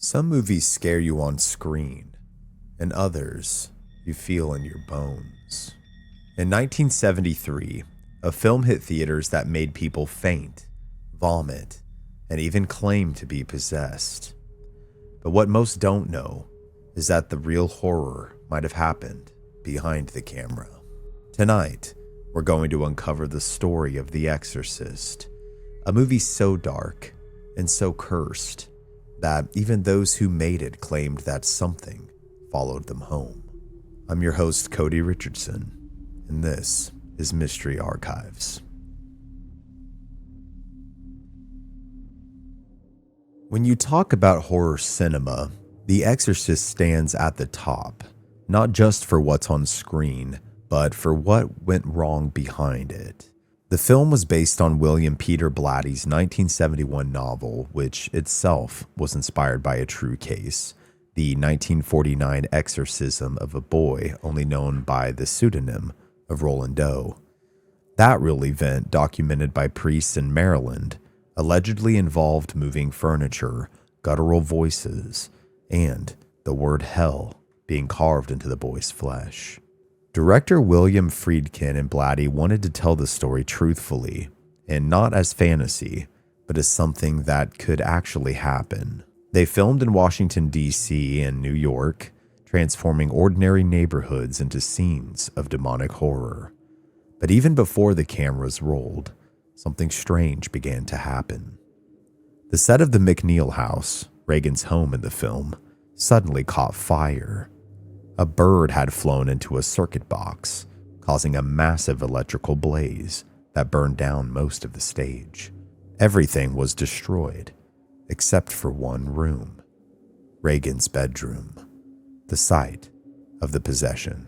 Some movies scare you on screen, and others you feel in your bones. In 1973, a film hit theaters that made people faint, vomit, and even claim to be possessed. But what most don't know is that the real horror might have happened behind the camera. Tonight, we're going to uncover the story of The Exorcist, a movie so dark and so cursed that even those who made it claimed that something followed them home. I'm your host, Cody Richardson, and this is Mystery Archives. When you talk about horror cinema, The Exorcist stands at the top, not just for what's on screen, but for what went wrong behind it. The film was based on William Peter Blatty's 1971 novel, which itself was inspired by a true case, the 1949 exorcism of a boy only known by the pseudonym of Roland Doe. That real event, documented by priests in Maryland, allegedly involved moving furniture, guttural voices, and the word hell being carved into the boy's flesh. Director William Friedkin and Blatty wanted to tell the story truthfully, and not as fantasy, but as something that could actually happen. They filmed in Washington, D.C. and New York, transforming ordinary neighborhoods into scenes of demonic horror. But even before the cameras rolled, something strange began to happen. The set of the McNeil house, Reagan's home in the film, suddenly caught fire. A bird had flown into a circuit box, causing a massive electrical blaze that burned down most of the stage. Everything was destroyed, except for one room, Reagan's bedroom, the site of the possession.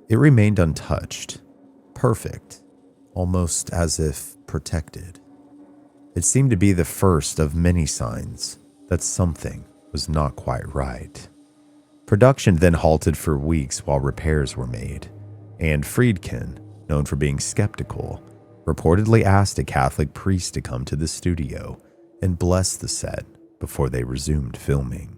It remained untouched, perfect, almost as if protected. It seemed to be the first of many signs that something was not quite right. Production then halted for weeks while repairs were made, and Friedkin, known for being skeptical, reportedly asked a Catholic priest to come to the studio and bless the set before they resumed filming.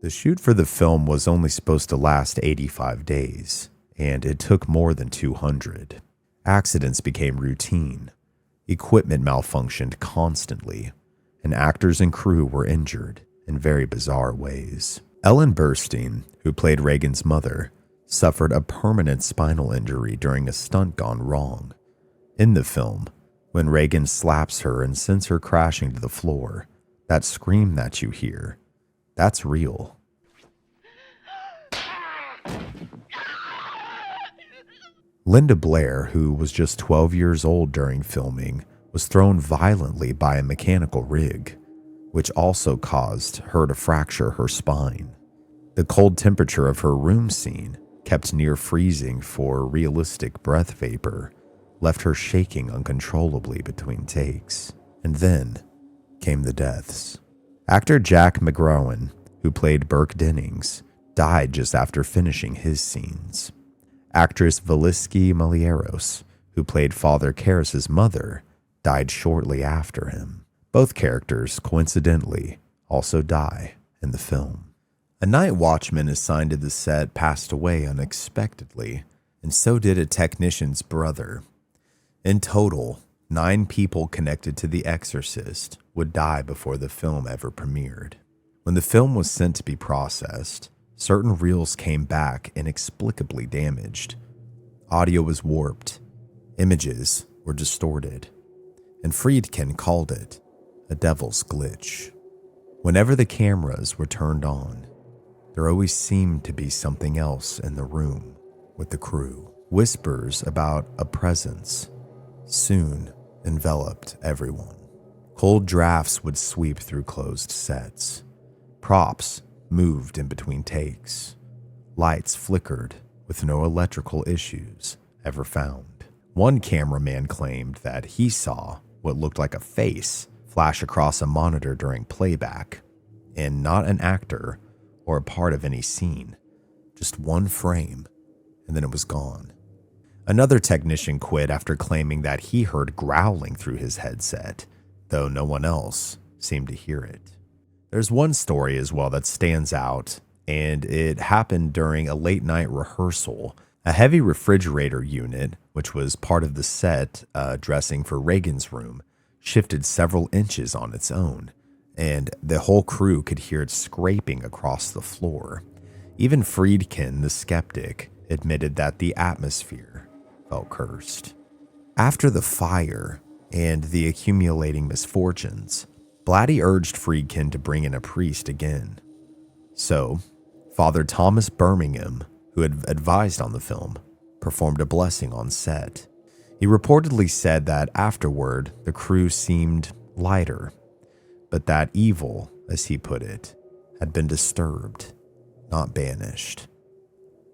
The shoot for the film was only supposed to last 85 days, and it took more than 200. Accidents became routine, equipment malfunctioned constantly, and actors and crew were injured in very bizarre ways. Ellen Burstyn, who played Reagan's mother, suffered a permanent spinal injury during a stunt gone wrong. In the film, when Reagan slaps her and sends her crashing to the floor, that scream that you hear, that's real. Linda Blair, who was just 12 years old during filming, was thrown violently by a mechanical rig, which also caused her to fracture her spine. The cold temperature of her room scene, kept near freezing for realistic breath vapor, left her shaking uncontrollably between takes. And then came the deaths. Actor Jack McGrowan, who played Burke Dennings, died just after finishing his scenes. Actress Valisky Malieros, who played Father Karras' mother, died shortly after him. Both characters, coincidentally, also die in the film. A night watchman assigned to the set passed away unexpectedly, and so did a technician's brother. In total, 9 people connected to The Exorcist would die before the film ever premiered. When the film was sent to be processed, certain reels came back inexplicably damaged. Audio was warped, images were distorted, and Friedkin called it a devil's glitch. Whenever the cameras were turned on, there always seemed to be something else in the room with the crew. Whispers about a presence soon enveloped everyone. Cold drafts would sweep through closed sets. Props moved in between takes. Lights flickered with no electrical issues ever found. One cameraman claimed that he saw what looked like a face flash across a monitor during playback, and not an actor or a part of any scene, just one frame, and then it was gone. Another technician quit after claiming that he heard growling through his headset, though no one else seemed to hear it. There's one story as well that stands out, and it happened during a late night rehearsal. A heavy refrigerator unit, which was part of the set dressing for Reagan's room, shifted several inches on its own, and the whole crew could hear it scraping across the floor. Even Friedkin, the skeptic, admitted that the atmosphere felt cursed. After the fire and the accumulating misfortunes, Blatty urged Friedkin to bring in a priest again. So, Father Thomas Birmingham, who had advised on the film, performed a blessing on set. He reportedly said that afterward, the crew seemed lighter, but that evil, as he put it, had been disturbed, not banished.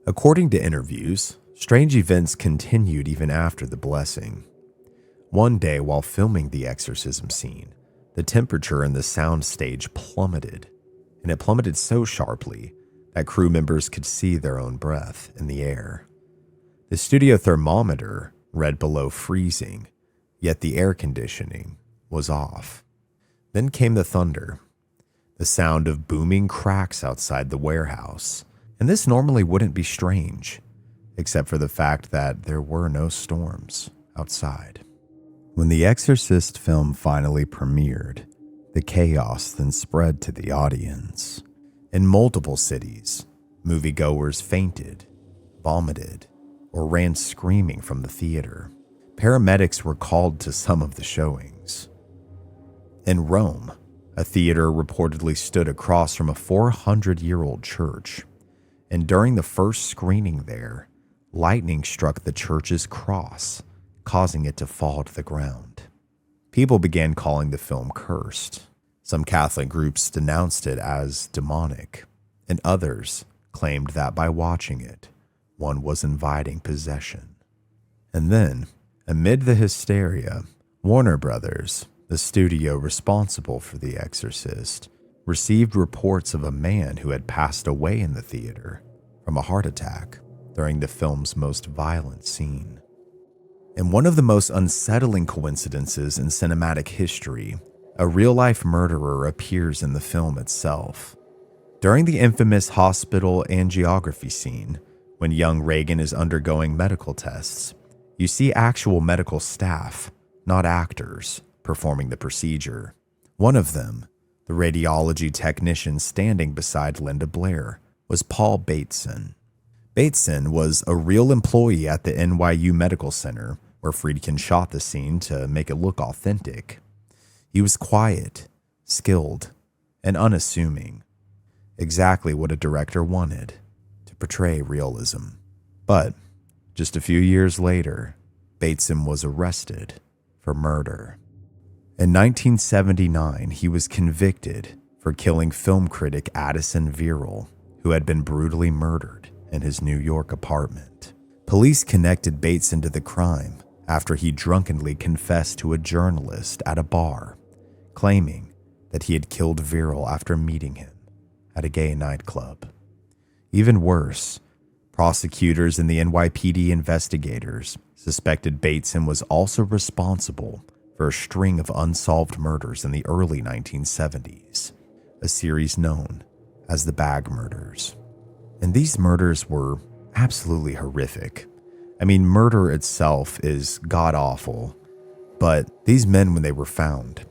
According to interviews, strange events continued even after the blessing. One day, while filming the exorcism scene, the temperature in the soundstage plummeted, and it plummeted so sharply that crew members could see their own breath in the air. The studio thermometer read below freezing, yet the air conditioning was off. Then came the thunder, the sound of booming cracks outside the warehouse, and this normally wouldn't be strange, except for the fact that there were no storms outside. When the Exorcist film finally premiered, the chaos then spread to the audience. In multiple cities, moviegoers fainted, vomited, or ran screaming from the theater. Paramedics were called to some of the showings. In Rome, a theater reportedly stood across from a 400-year-old church, and during the first screening there, lightning struck the church's cross, causing it to fall to the ground. People began calling the film cursed. Some Catholic groups denounced it as demonic, and others claimed that by watching it, one was inviting possession. And then, amid the hysteria, Warner Brothers, the studio responsible for The Exorcist, received reports of a man who had passed away in the theater from a heart attack during the film's most violent scene. In one of the most unsettling coincidences in cinematic history, a real-life murderer appears in the film itself. During the infamous hospital angiography scene, when young Reagan is undergoing medical tests, you see actual medical staff, not actors, performing the procedure. One of them, the radiology technician standing beside Linda Blair, was Paul Bateson. Bateson was a real employee at the NYU Medical Center, where Friedkin shot the scene to make it look authentic. He was quiet, skilled, and unassuming. Exactly what a director wanted, to portray realism. But just a few years later, Bateson was arrested for murder. In 1979, he was convicted for killing film critic Addison Verrill, who had been brutally murdered in his New York apartment. Police connected Bateson to the crime after he drunkenly confessed to a journalist at a bar, claiming that he had killed Verrill after meeting him at a gay nightclub. Even worse, prosecutors and the NYPD investigators suspected Bateson was also responsible for a string of unsolved murders in the early 1970s, a series known as the Bag Murders. And these murders were absolutely horrific. I mean, murder itself is god-awful, but these men, when they were found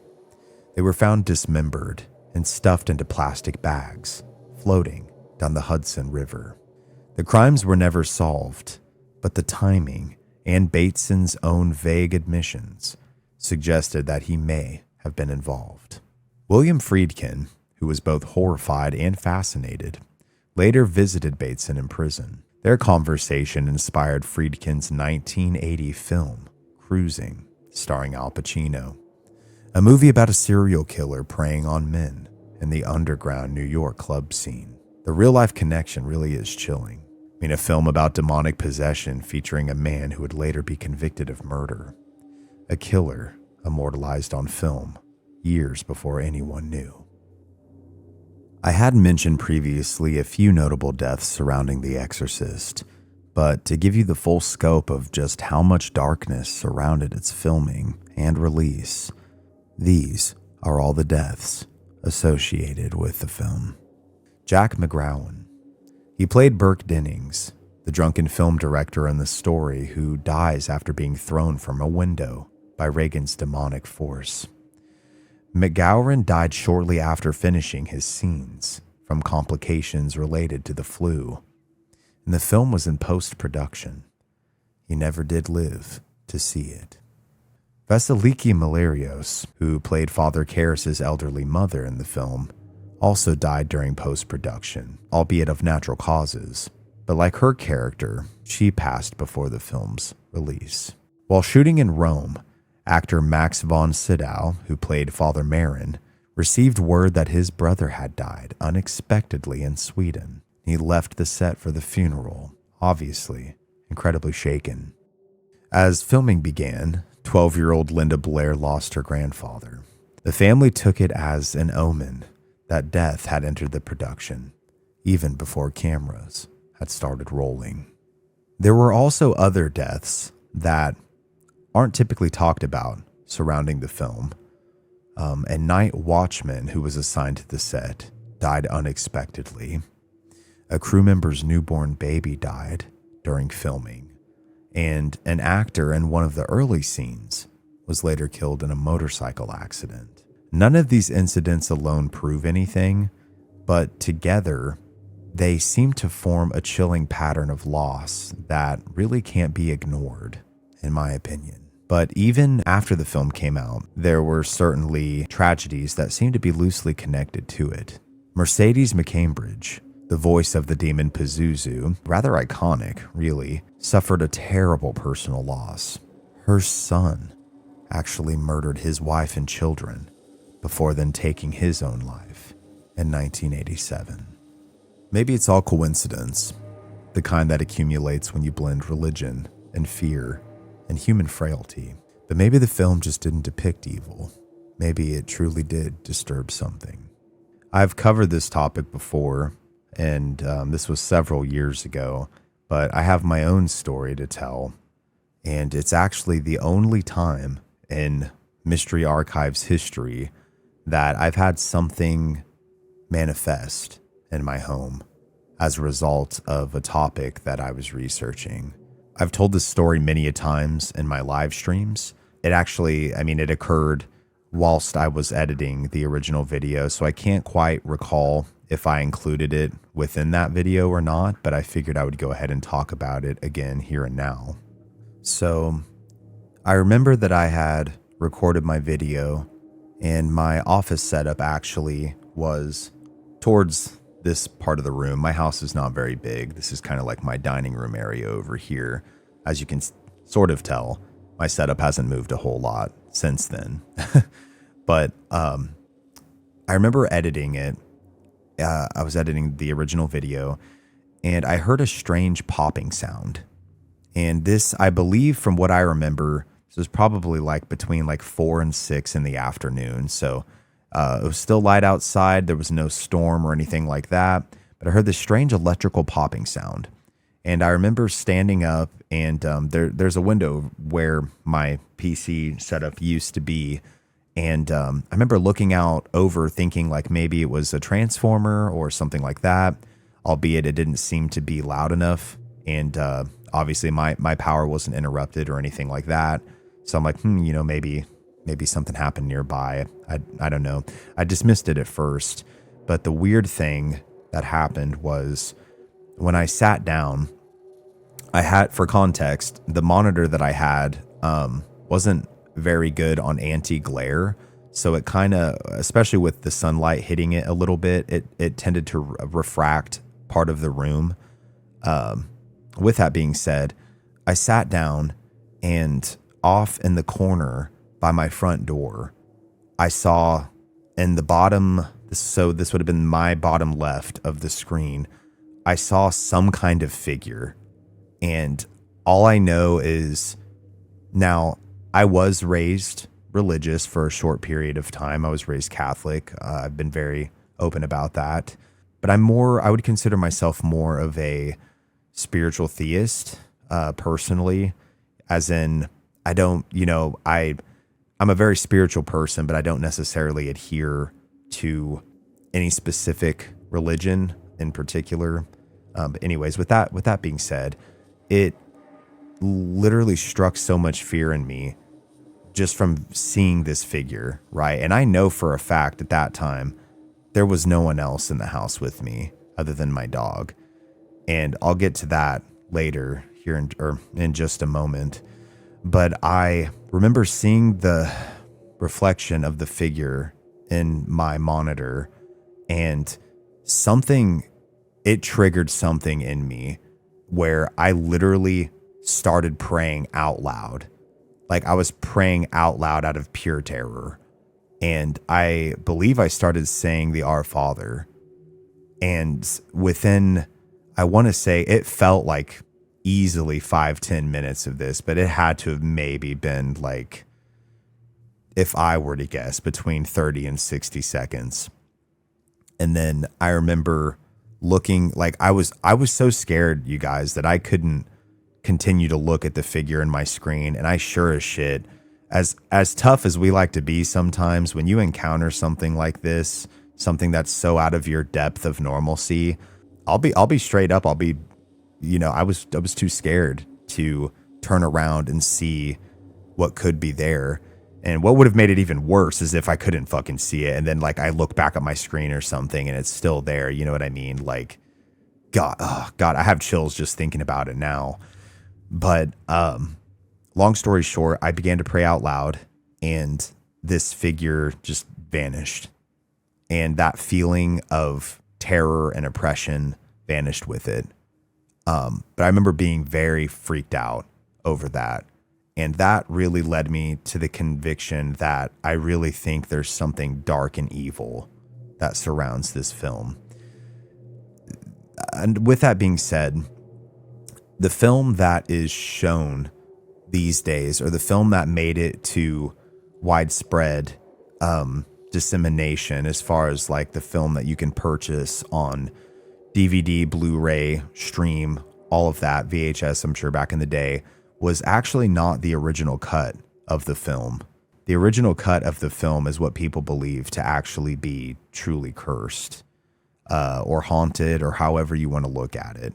dismembered and stuffed into plastic bags, floating down the Hudson River. The crimes were never solved, but the timing and Bateson's own vague admissions suggested that he may have been involved. William Friedkin, who was both horrified and fascinated, later visited Bateson in prison. Their conversation inspired Friedkin's 1980 film, Cruising, starring Al Pacino, a movie about a serial killer preying on men in the underground New York club scene. The real-life connection really is chilling. I mean, a film about demonic possession featuring a man who would later be convicted of murder. A killer immortalized on film years before anyone knew. I had mentioned previously a few notable deaths surrounding The Exorcist, but to give you the full scope of just how much darkness surrounded its filming and release, these are all the deaths associated with the film. Jack McGowan. He played Burke Dennings, the drunken film director in the story who dies after being thrown from a window by Reagan's demonic force. McGowan died shortly after finishing his scenes from complications related to the flu, and the film was in post-production. He never did live to see it. Vasiliki Malarios, who played Father Karras' elderly mother in the film, also died during post-production, albeit of natural causes. But like her character, she passed before the film's release. While shooting in Rome, actor Max von Sydow, who played Father Marin, received word that his brother had died unexpectedly in Sweden. He left the set for the funeral, obviously incredibly shaken. As filming began, 12-year-old Linda Blair lost her grandfather. The family took it as an omen that death had entered the production, even before cameras had started rolling. There were also other deaths that aren't typically talked about surrounding the film. A night watchman who was assigned to the set died unexpectedly. A crew member's newborn baby died during filming, and an actor in one of the early scenes was later killed in a motorcycle accident. None of these incidents alone prove anything, but together they seem to form a chilling pattern of loss that really can't be ignored, in my opinion. But even after the film came out, there were certainly tragedies that seemed to be loosely connected to it. Mercedes McCambridge, the voice of the demon Pazuzu, rather iconic, really, suffered a terrible personal loss. Her son actually murdered his wife and children before then taking his own life in 1987. Maybe it's all coincidence, the kind that accumulates when you blend religion and fear and human frailty. But maybe the film just didn't depict evil. Maybe it truly did disturb something. I've covered this topic before, and this was several years ago, but I have my own story to tell, and it's actually the only time in Mystery Archive's history that I've had something manifest in my home as a result of a topic that I was researching. I've told this story many a times in my live streams. It occurred whilst I was editing the original video, so I can't quite recall if I included it within that video or not, but I figured I would go ahead and talk about it again here and now. So I remember that I had recorded my video, and my office setup actually was towards this part of the room. My house is not very big. This is kind of like my dining room area over here. As you can sort of tell, my setup hasn't moved a whole lot since then. But I remember editing it. I was editing the original video, and I heard a strange popping sound. And this, I believe, from what I remember, this was probably like between like 4 and 6 in the afternoon. So it was still light outside. There was no storm or anything like that. But I heard this strange electrical popping sound. And I remember standing up, and there's a window where my PC setup used to be. And I remember looking out over thinking like maybe it was a transformer or something like that, albeit it didn't seem to be loud enough. And obviously my power wasn't interrupted or anything like that. So I'm like, maybe something happened nearby. I don't know. I dismissed it at first. But the weird thing that happened was when I sat down, I had, for context, the monitor that I had wasn't very good on anti-glare. So it kind of, especially with the sunlight hitting it a little bit, it tended to refract part of the room. With that being said, I sat down, and off in the corner by my front door, I saw in the bottom, so this would have been my bottom left of the screen, I saw some kind of figure. And all I know is, now I was raised religious for a short period of time. I was raised Catholic. I've been very open about that. But I would consider myself more of a spiritual theist, personally, as in, I'm a very spiritual person, but I don't necessarily adhere to any specific religion in particular. But anyways, with that being said, it literally struck so much fear in me just from seeing this figure, right? And I know for a fact at that time, there was no one else in the house with me other than my dog. And I'll get to that later here in just a moment. But I remember seeing the reflection of the figure in my monitor, and it triggered something in me where I literally started praying out loud. Like I was praying out loud out of pure terror. And I believe I started saying the Our Father. And within, I want to say it felt like easily 5-10 minutes of this, but it had to have maybe been like, if I were to guess, between 30 and 60 seconds. And then I remember looking, like I was so scared, you guys, that I couldn't continue to look at the figure in my screen. And I sure as shit, as tough as we like to be sometimes, when you encounter something like this, something that's so out of your depth of normalcy, I'll be straight up. I was too scared to turn around and see what could be there. And what would have made it even worse is if I couldn't fucking see it. And then like I look back at my screen or something and it's still there. You know what I mean? Like, God, I have chills just thinking about it now. But, long story short, I began to pray out loud and this figure just vanished. And that feeling of terror and oppression vanished with it. But I remember being very freaked out over that. And that really led me to the conviction that I really think there's something dark and evil that surrounds this film. And with that being said, the film that is shown these days, or the film that made it to widespread dissemination as far as like the film that you can purchase on DVD, Blu-ray, stream, all of that, VHS, I'm sure back in the day, was actually not the original cut of the film. The original cut of the film is what people believe to actually be truly cursed or haunted, or however you want to look at it.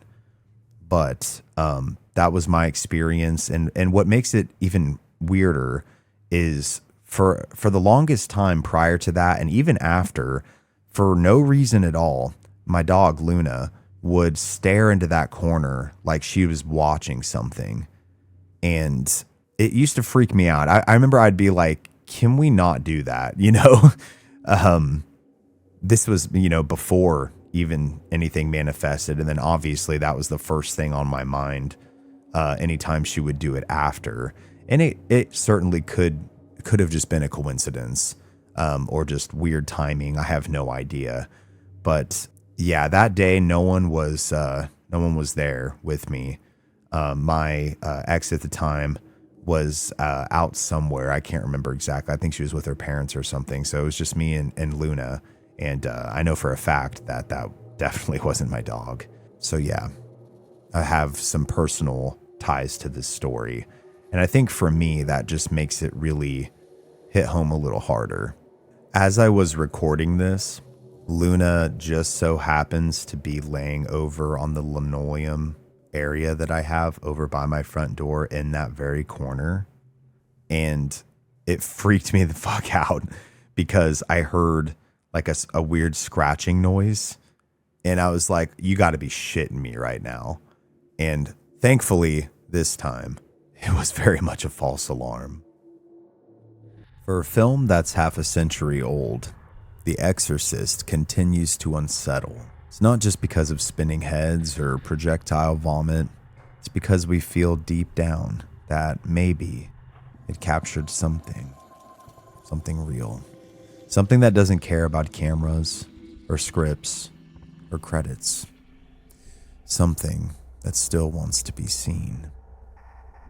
But that was my experience. And what makes it even weirder is for the longest time prior to that, and even after, for no reason at all, my dog Luna would stare into that corner like she was watching something. And it used to freak me out. I remember I'd be like, can we not do that? You know, this was, before even anything manifested. And then obviously that was the first thing on my mind anytime she would do it after. And it certainly could have just been a coincidence or just weird timing. I have no idea. But yeah, that day, no one was there with me. My ex at the time was out somewhere. I can't remember exactly. I think she was with her parents or something. So it was just me and Luna. And I know for a fact that definitely wasn't my dog. So yeah, I have some personal ties to this story. And I think for me, that just makes it really hit home a little harder. As I was recording this, Luna just so happens to be laying over on the linoleum area that I have over by my front door in that very corner. And it freaked me the fuck out because I heard like a weird scratching noise. And I was like, you got to be shitting me right now. And thankfully, this time, it was very much a false alarm. For a film that's half a century old, The Exorcist continues to unsettle. It's not just because of spinning heads or projectile vomit. It's because we feel deep down that maybe it captured something real. Something that doesn't care about cameras or scripts or credits. Something that still wants to be seen.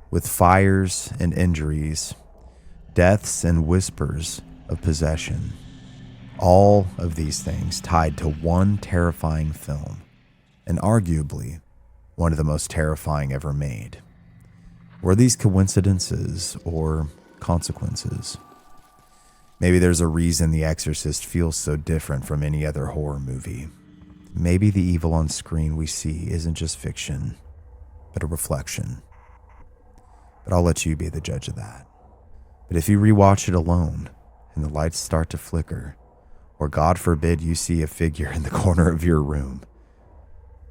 With fires and injuries, deaths and whispers of possession. All of these things tied to one terrifying film, and arguably one of the most terrifying ever made. Were these coincidences or consequences? Maybe there's a reason The Exorcist feels so different from any other horror movie. Maybe the evil on screen we see isn't just fiction, but a reflection. But I'll let you be the judge of that. But if you rewatch it alone and the lights start to flicker, or God forbid you see a figure in the corner of your room,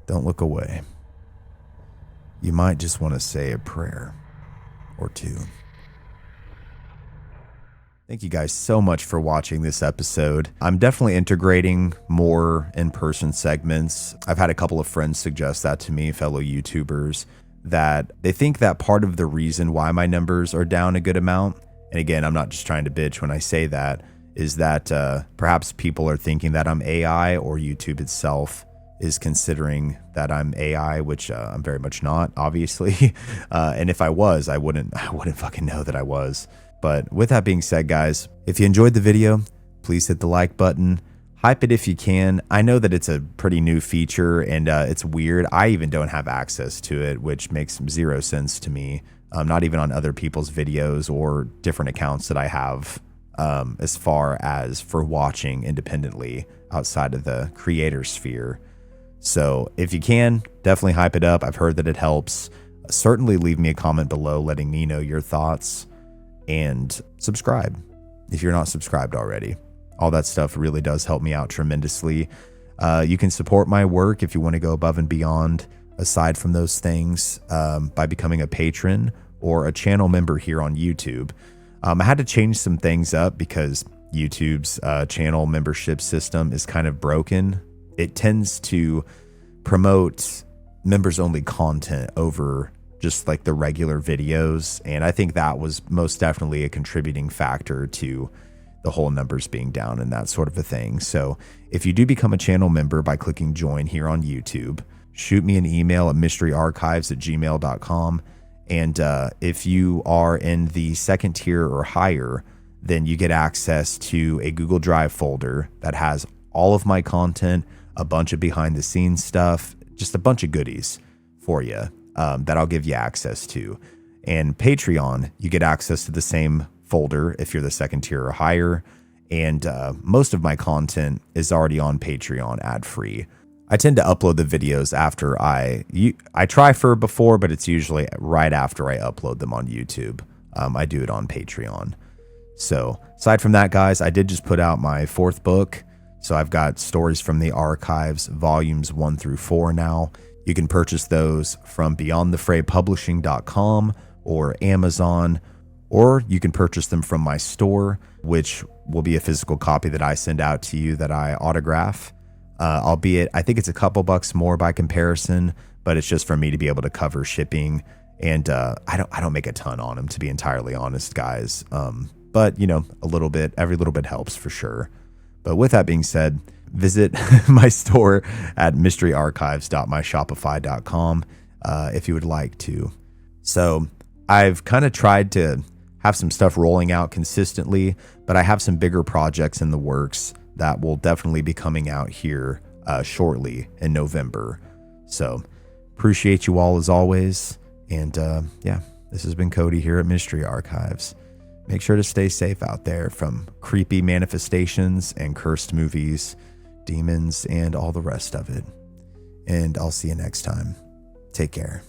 don't look away. You might just want to say a prayer or two. Thank you guys so much for watching this episode. I'm definitely integrating more in-person segments. I've had a couple of friends suggest that to me, fellow YouTubers, that they think that part of the reason why my numbers are down a good amount, and again, I'm not just trying to bitch when I say that, is that perhaps people are thinking that I'm AI, or YouTube itself is considering that I'm AI, which I'm very much not, obviously. And if I was, I wouldn't fucking know that I was. But with that being said, guys, if you enjoyed the video, please hit the like button. Hype it if you can. I know that it's a pretty new feature and it's weird. I even don't have access to it, which makes zero sense to me. Not even on other people's videos or different accounts that I have as far as for watching independently outside of the creator sphere. So if you can, definitely hype it up. I've heard that it helps. Certainly leave me a comment below letting me know your thoughts. And subscribe if you're not subscribed already. All that stuff really does help me out tremendously. You can support my work if you want to go above and beyond aside from those things by becoming a patron or a channel member here on YouTube. I had to change some things up because YouTube's channel membership system is kind of broken. It tends to promote members only content over just like the regular videos. And I think that was most definitely a contributing factor to the whole numbers being down and that sort of a thing. So if you do become a channel member by clicking join here on YouTube, shoot me an email at mysteryarchives@gmail.com. And if you are in the second tier or higher, then you get access to a Google Drive folder that has all of my content, a bunch of behind the scenes stuff, just a bunch of goodies for you. That I'll give you access to. And Patreon, you get access to the same folder if you're the second tier or higher. And most of my content is already on Patreon ad-free. I tend to upload the videos after I try for before, but it's usually right after I upload them on YouTube. I do it on Patreon. So aside from that, guys, I did just put out my 4th book. So I've got Stories from the Archives, volumes 1 through 4 now. You can purchase those from beyondthefraypublishing.com or Amazon, or you can purchase them from my store, which will be a physical copy that I send out to you that I autograph. Albeit, I think it's a couple bucks more by comparison, but it's just for me to be able to cover shipping. And I don't make a ton on them, to be entirely honest, guys. But you know, every little bit helps for sure. But with that being said, visit my store at mysteryarchives.myshopify.com if you would like to. So I've kind of tried to have some stuff rolling out consistently, but I have some bigger projects in the works that will definitely be coming out here shortly in November. So appreciate you all as always. And yeah, this has been Cody here at Mystery Archives. Make sure to stay safe out there from creepy manifestations and cursed movies, demons, and all the rest of it. And I'll see you next time. Take care.